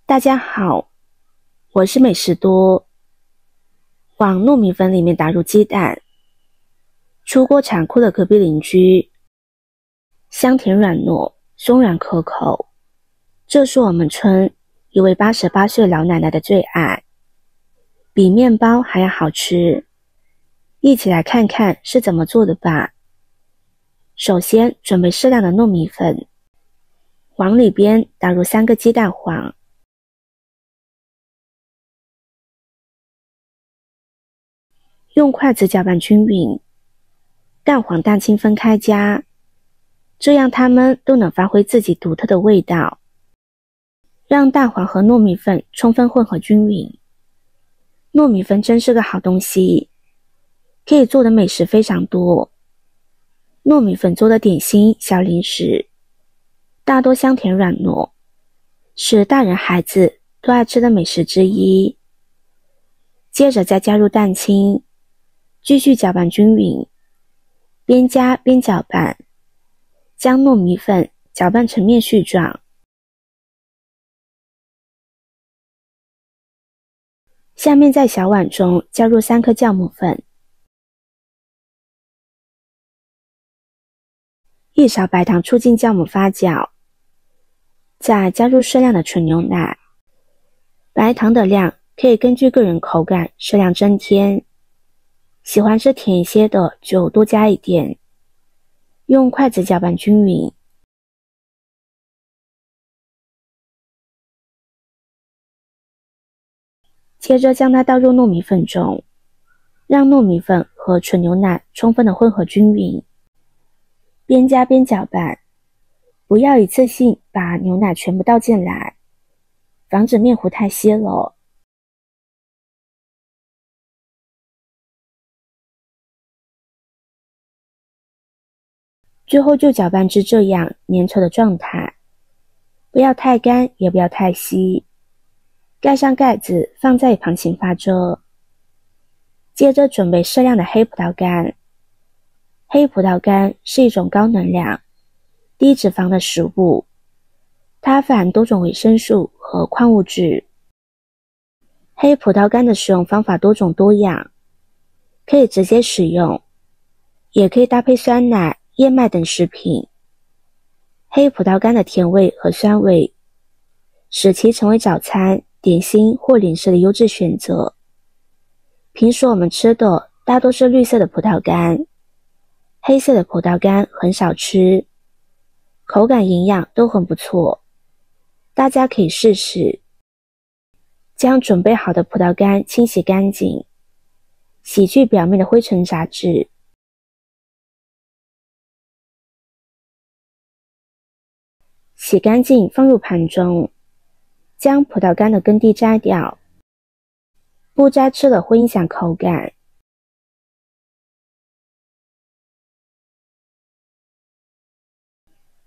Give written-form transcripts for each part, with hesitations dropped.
大家好，我是美食多。往糯米粉里面打入鸡蛋，出锅铲哭了隔壁邻居，香甜软糯，松软可口。这是我们村一位88岁老奶奶的最爱，比面包还要好吃。一起来看看是怎么做的吧。首先准备适量的糯米粉，往里边打入3个鸡蛋黄，用筷子搅拌均匀，蛋黄蛋清分开加，这样它们都能发挥自己独特的味道。让蛋黄和糯米粉充分混合均匀。糯米粉真是个好东西，可以做的美食非常多。糯米粉做的点心、小零食，大多香甜软糯，是大人孩子都爱吃的美食之一。接着再加入蛋清，继续搅拌均匀，边加边搅拌，将糯米粉搅拌成面絮状。下面在小碗中加入3颗酵母粉，1勺白糖促进酵母发酵，再加入适量的纯牛奶。白糖的量可以根据个人口感适量增添，喜欢吃甜一些的就多加一点。用筷子搅拌均匀。接着将它倒入糯米粉中，让糯米粉和纯牛奶充分的混合均匀，边加边搅拌，不要一次性把牛奶全部倒进来，防止面糊太稀了。最后就搅拌至这样粘稠的状态，不要太干也不要太稀。盖上盖子，放在一旁请发遮。接着准备适量的黑葡萄干。黑葡萄干是一种高能量、低脂肪的食物，它富含多种维生素和矿物质。黑葡萄干的使用方法多种多样，可以直接使用，也可以搭配酸奶、燕麦等食品。黑葡萄干的甜味和酸味，使其成为早餐、点心或零食的优质选择。平时我们吃的大多是绿色的葡萄干，黑色的葡萄干很少吃，口感营养都很不错，大家可以试试。将准备好的葡萄干清洗干净，洗去表面的灰尘杂质。洗干净放入盘中，将葡萄干的根蒂摘掉，不摘吃了会影响口感。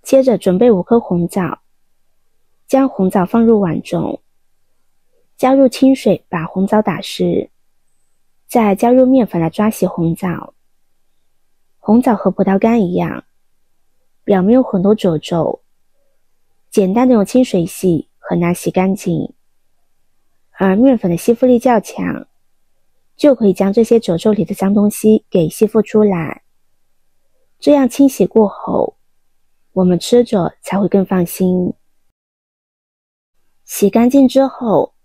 接着准备5颗红枣，将红枣放入碗中，加入清水把红枣打湿，再加入面粉来抓洗红枣。红枣和葡萄干一样，表面有很多褶皱，简单的用清水洗很难洗干净，而面粉的吸附力较强，就可以将这些褶皱里的脏东西给吸附出来。这样清洗过后，我们吃着才会更放心。洗干净之后，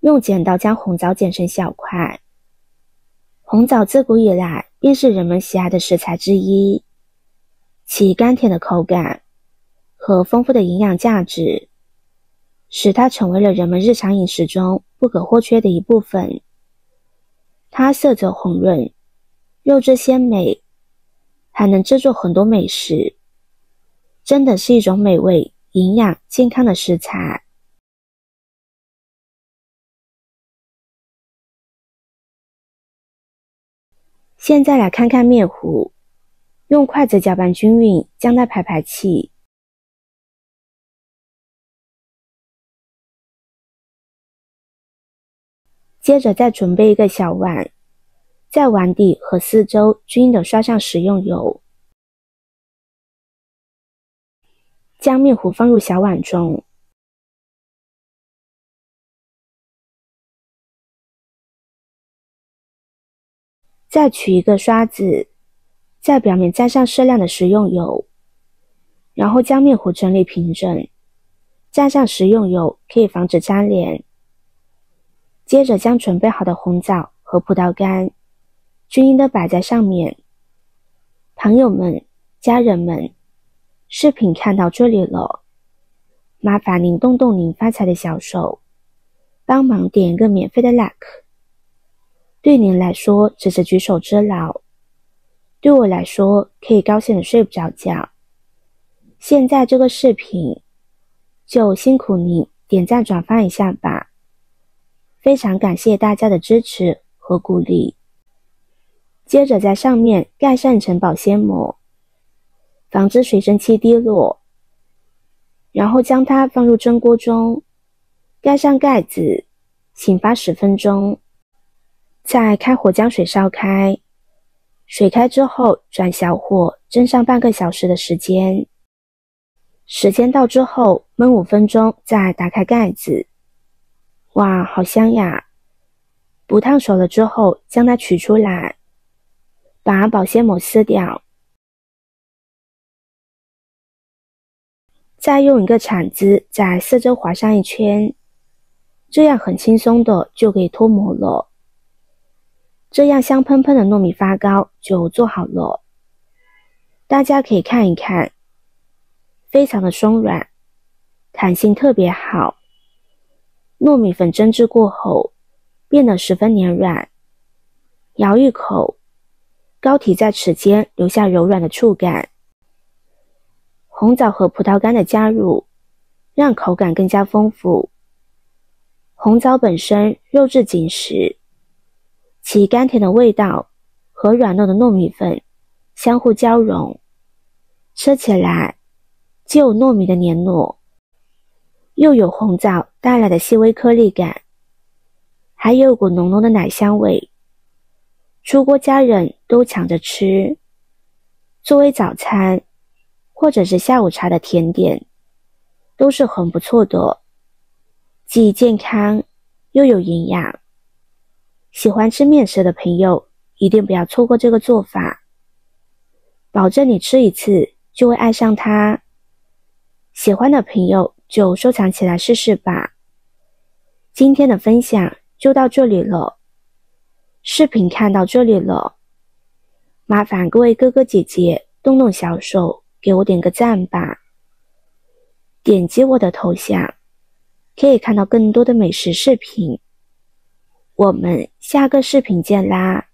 用剪刀将红枣剪成小块。红枣自古以来便是人们喜爱的食材之一，其甘甜的口感和丰富的营养价值，使它成为了人们日常饮食中不可或缺的一部分。它色泽红润，肉质鲜美，还能制作很多美食，真的是一种美味、营养、健康的食材。现在来看看面糊，用筷子搅拌均匀，将它排气。接着再准备一个小碗，在碗底和四周均匀地刷上食用油，将面糊放入小碗中，再取一个刷子，在表面沾上适量的食用油，然后将面糊整理平整，蘸上食用油可以防止粘连。接着将准备好的红枣和葡萄干均匀地摆在上面。朋友们、家人们，视频看到这里了，麻烦您动动您发财的小手，帮忙点一个免费的 like。 对您来说只是举手之劳，对我来说可以高兴的睡不着觉。现在这个视频就辛苦您点赞转发一下吧，非常感谢大家的支持和鼓励。接着在上面盖上一层保鲜膜，防止水蒸气滴落，然后将它放入蒸锅中，盖上盖子，醒发10分钟，再开火将水烧开。水开之后转小火蒸上半个小时的时间。时间到之后焖5分钟，再打开盖子。哇，好香呀！不烫熟了之后将它取出来，把保鲜膜撕掉，再用一个铲子在四周划上一圈，这样很轻松的就可以脱模了。这样香喷喷的糯米发糕就做好了，大家可以看一看，非常的松软，弹性特别好。糯米粉蒸制过后变得十分黏软，咬一口，糕体在齿间留下柔软的触感。红枣和葡萄干的加入让口感更加丰富。红枣本身肉质紧实，其甘甜的味道和软糯的糯米粉相互交融，吃起来既有糯米的黏糯，又有红枣带来的细微颗粒感，还有股浓浓的奶香味。出锅家人都抢着吃，作为早餐或者是下午茶的甜点都是很不错的，既健康又有营养。喜欢吃面食的朋友一定不要错过这个做法，保证你吃一次就会爱上它。喜欢的朋友就收藏起来试试吧。今天的分享就到这里了，视频看到这里了，麻烦各位哥哥姐姐动动小手给我点个赞吧。点击我的头像可以看到更多的美食视频，我们下个视频见啦。